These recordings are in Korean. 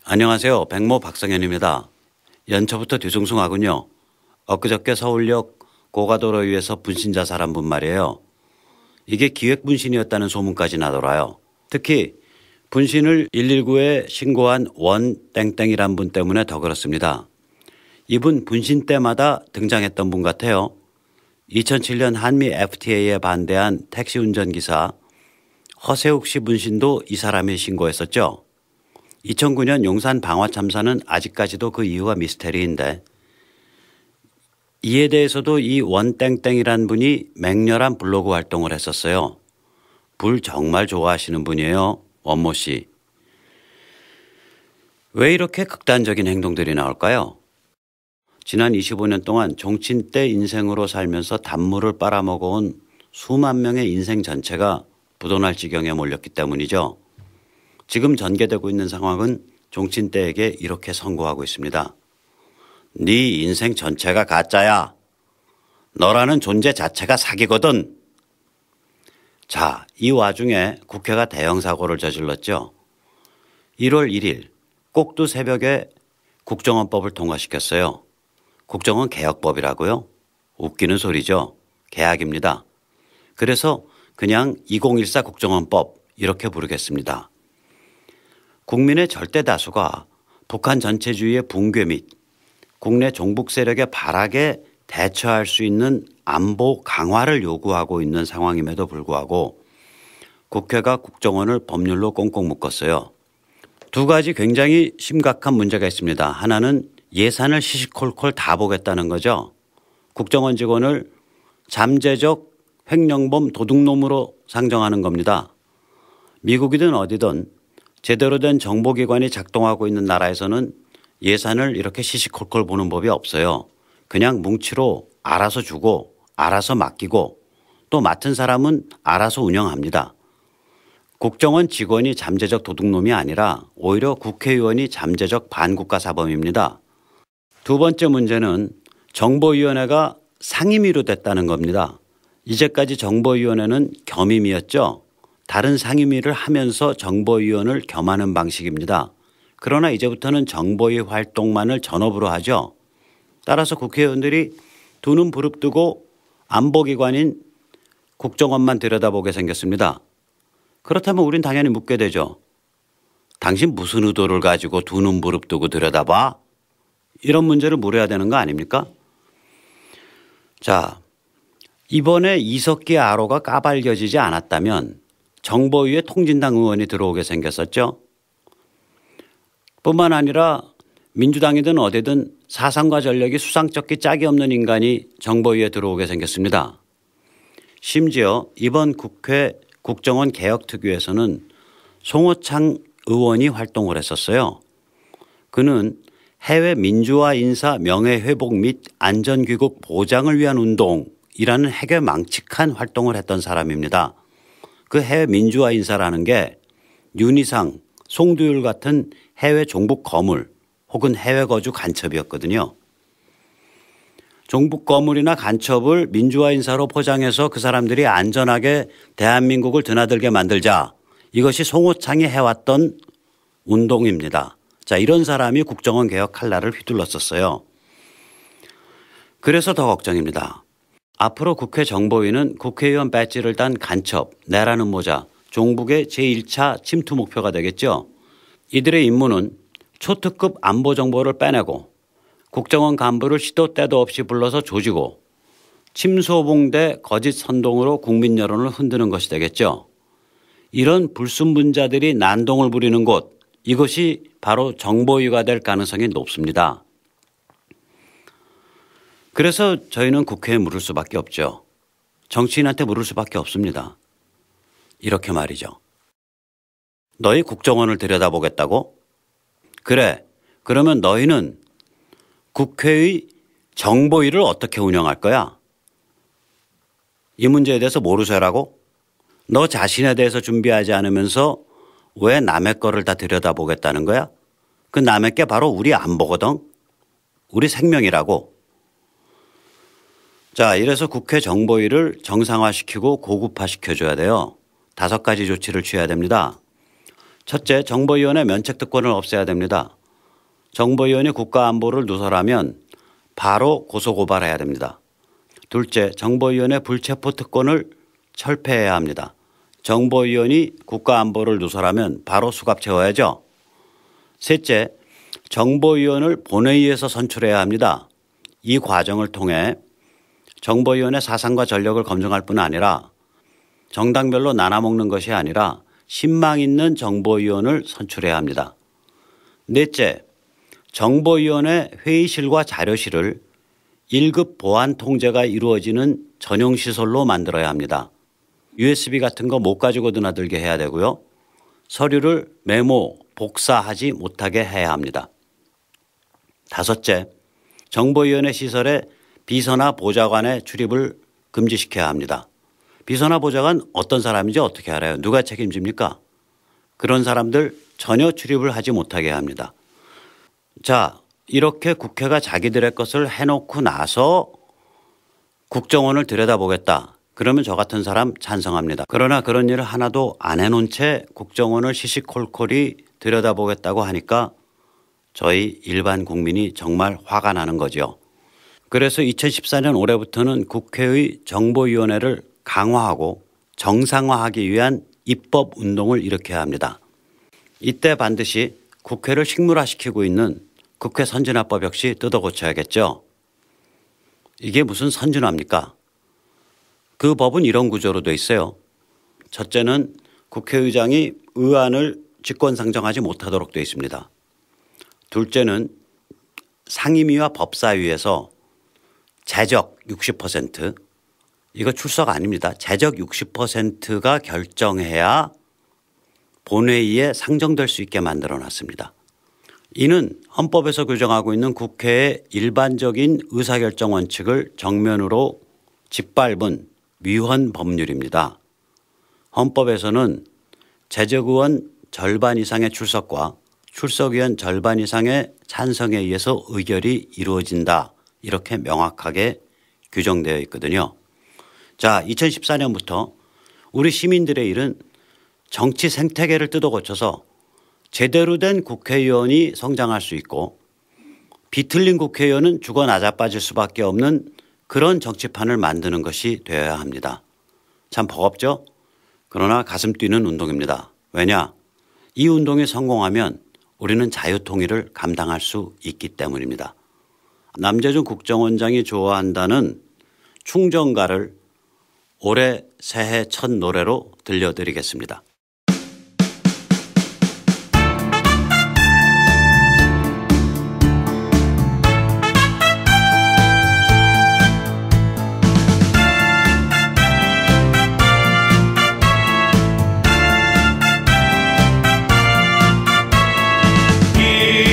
안녕하세요. 백모 박성현입니다. 연초부터 뒤숭숭하군요. 엊그저께 서울역 고가도로 위에서 분신 자살한 분 말이에요. 이게 기획분신이었다는 소문까지 나돌아요. 특히 분신을 119에 신고한 원땡땡이란 분 때문에 더 그렇습니다. 이분 분신 때마다 등장했던 분 같아요. 2007년 한미 FTA에 반대한 택시 운전기사 허세욱 씨 분신도 이 사람이 신고했었죠. 2009년 용산 방화 참사는 아직까지도 그 이유가 미스테리인데 이에 대해서도 이 원땡땡이란 분이 맹렬한 블로그 활동을 했었어요. 불 정말 좋아하시는 분이에요. 원모 씨. 왜 이렇게 극단적인 행동들이 나올까요? 지난 25년 동안 종친대 인생으로 살면서 단물을 빨아먹어온 수만 명의 인생 전체가 부도날 지경에 몰렸기 때문이죠. 지금 전개되고 있는 상황은 종친대에게 이렇게 선고하고 있습니다. 네 인생 전체가 가짜야. 너라는 존재 자체가 사기거든. 자, 이 와중에 국회가 대형 사고를 저질렀죠. 1월 1일 꼭두 새벽에 국정원법을 통과시켰어요. 국정원 개혁법이라고요? 웃기는 소리죠. 개학입니다. 그래서 그냥 2014 국정원법 이렇게 부르겠습니다. 국민의 절대 다수가 북한 전체주의의 붕괴 및 국내 종북 세력의 발악에 대처할 수 있는 안보 강화를 요구하고 있는 상황임에도 불구하고 국회가 국정원을 법률로 꽁꽁 묶었어요. 두 가지 굉장히 심각한 문제가 있습니다. 하나는 예산을 시시콜콜 다 보겠다는 거죠. 국정원 직원을 잠재적 횡령범 도둑놈으로 상정하는 겁니다. 미국이든 어디든 제대로 된 정보기관이 작동하고 있는 나라에서는 예산을 이렇게 시시콜콜 보는 법이 없어요. 그냥 뭉치로 알아서 주고 알아서 맡기고 또 맡은 사람은 알아서 운영합니다. 국정원 직원이 잠재적 도둑놈이 아니라 오히려 국회의원이 잠재적 반국가 사범입니다. 두 번째 문제는 정보위원회가 상임위로 됐다는 겁니다. 이제까지 정보위원회는 겸임이었죠. 다른 상임위를 하면서 정보위원을 겸하는 방식입니다. 그러나 이제부터는 정보위 활동만을 전업으로 하죠. 따라서 국회의원들이 두 눈 부릅뜨고 안보기관인 국정원만 들여다보게 생겼습니다. 그렇다면 우린 당연히 묻게 되죠. 당신 무슨 의도를 가지고 두 눈 부릅뜨고 들여다봐? 이런 문제를 물어야 되는 거 아닙니까? 자, 이번에 이석기 RO가 까발려지지 않았다면 정보위에 통진당 의원이 들어오게 생겼었죠. 뿐만 아니라 민주당이든 어디든 사상과 전력이 수상쩍기 짝이 없는 인간이 정보위에 들어오게 생겼습니다. 심지어 이번 국회 국정원 개혁특위에서는 송호창 의원이 활동을 했었어요. 그는 해외 민주화 인사 명예회복 및 안전귀국 보장을 위한 운동이라는 해괴망측한 활동을 했던 사람입니다. 그 해외 민주화 인사라는 게 윤희상, 송두율 같은 해외 종북 거물 혹은 해외 거주 간첩이었거든요. 종북 거물이나 간첩을 민주화 인사로 포장해서 그 사람들이 안전하게 대한민국을 드나들게 만들자. 이것이 송호창이 해왔던 운동입니다. 자, 이런 사람이 국정원 개혁 칼날을 휘둘렀었어요. 그래서 더 걱정입니다. 앞으로 국회 정보위는 국회의원 배지를 단 간첩, 내라는 모자, 종북의 제1차 침투 목표가 되겠죠. 이들의 임무는 초특급 안보 정보를 빼내고 국정원 간부를 시도 때도 없이 불러서 조지고 침소봉대 거짓 선동으로 국민 여론을 흔드는 것이 되겠죠. 이런 불순분자들이 난동을 부리는 곳, 이것이 바로 정보위가 될 가능성이 높습니다. 그래서 저희는 국회에 물을 수밖에 없죠. 정치인한테 물을 수밖에 없습니다. 이렇게 말이죠. 너희 국정원을 들여다보겠다고? 그래. 그러면 너희는 국회의 정보위를 어떻게 운영할 거야? 이 문제에 대해서 모르쇠라고? 너 자신에 대해서 준비하지 않으면서 왜 남의 거를 다 들여다보겠다는 거야? 그 남의 게 바로 우리 안보거든. 우리 생명이라고. 자, 이래서 국회 정보위를 정상화시키고 고급화시켜줘야 돼요. 5가지 조치를 취해야 됩니다. 첫째, 정보위원회 면책특권을 없애야 됩니다. 정보위원이 국가안보를 누설하면 바로 고소고발해야 됩니다. 둘째, 정보위원회 불체포 특권을 철폐해야 합니다. 정보위원이 국가안보를 누설하면 바로 수갑 채워야죠. 셋째, 정보위원을 본회의에서 선출해야 합니다. 이 과정을 통해 정보위원회 사상과 전력을 검증할 뿐 아니라 정당별로 나눠먹는 것이 아니라 신망 있는 정보위원을 선출해야 합니다. 넷째, 정보위원회 회의실과 자료실을 1급 보안 통제가 이루어지는 전용 시설로 만들어야 합니다. USB 같은 거 못 가지고 드나들게 해야 되고요. 서류를 메모, 복사하지 못하게 해야 합니다. 다섯째, 정보위원회 시설에 비서나 보좌관의 출입을 금지시켜야 합니다. 비서나 보좌관 어떤 사람인지 어떻게 알아요? 누가 책임집니까? 그런 사람들 전혀 출입을 하지 못하게 합니다. 자, 이렇게 국회가 자기들의 것을 해놓고 나서 국정원을 들여다보겠다. 그러면 저 같은 사람 찬성합니다. 그러나 그런 일을 하나도 안 해놓은 채 국정원을 시시콜콜이 들여다보겠다고 하니까 저희 일반 국민이 정말 화가 나는 거죠. 그래서 2014년 올해부터는 국회의 정보위원회를 강화하고 정상화하기 위한 입법 운동을 일으켜야 합니다. 이때 반드시 국회를 식물화시키고 있는 국회 선진화법 역시 뜯어 고쳐야겠죠. 이게 무슨 선진화입니까? 그 법은 이런 구조로 돼 있어요. 첫째는 국회의장이 의안을 직권상정하지 못하도록 돼 있습니다. 둘째는 상임위와 법사위에서 재적 60%, 이거 출석 아닙니다. 재적 60%가 결정해야 본회의에 상정될 수 있게 만들어 놨습니다. 이는 헌법에서 규정하고 있는 국회의 일반적인 의사결정 원칙을 정면으로 짓밟은 위헌 법률입니다. 헌법에서는 재적의원 절반 이상의 출석과 출석의원 절반 이상의 찬성에 의해서 의결이 이루어진다. 이렇게 명확하게 규정되어 있거든요. 자, 2014년부터 우리 시민들의 일은 정치 생태계를 뜯어 고쳐서 제대로 된 국회의원이 성장할 수 있고 비틀린 국회의원은 죽어 나자빠질 수밖에 없는 그런 정치판을 만드는 것이 되어야 합니다. 참 버겁죠? 그러나 가슴 뛰는 운동입니다. 왜냐? 이 운동이 성공하면 우리는 자유통일을 감당할 수 있기 때문입니다. 남재준 국정원장이 좋아한다는 충정가를 올해 새해 첫 노래로 들려드리겠습니다.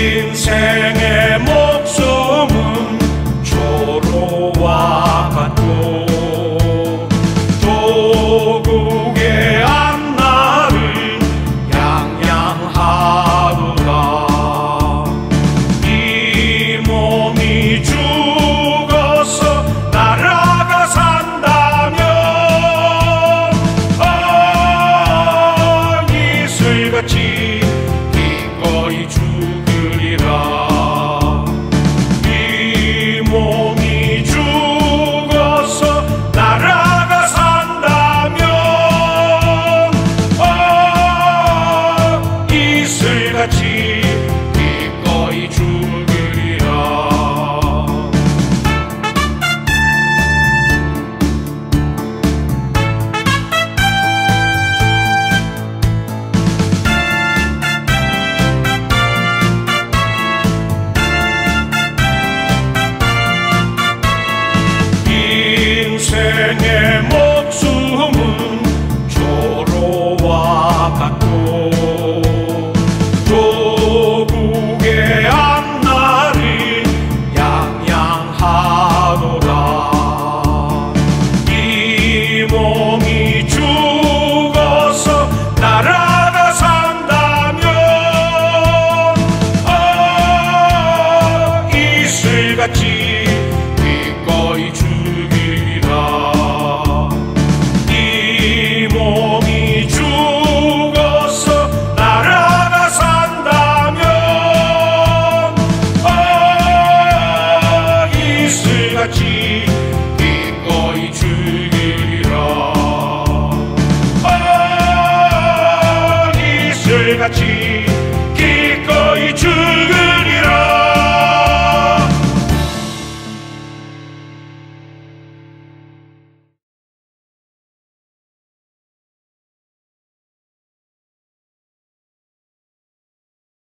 인생의 목숨은 조로와 같고 조국의 앞날 같이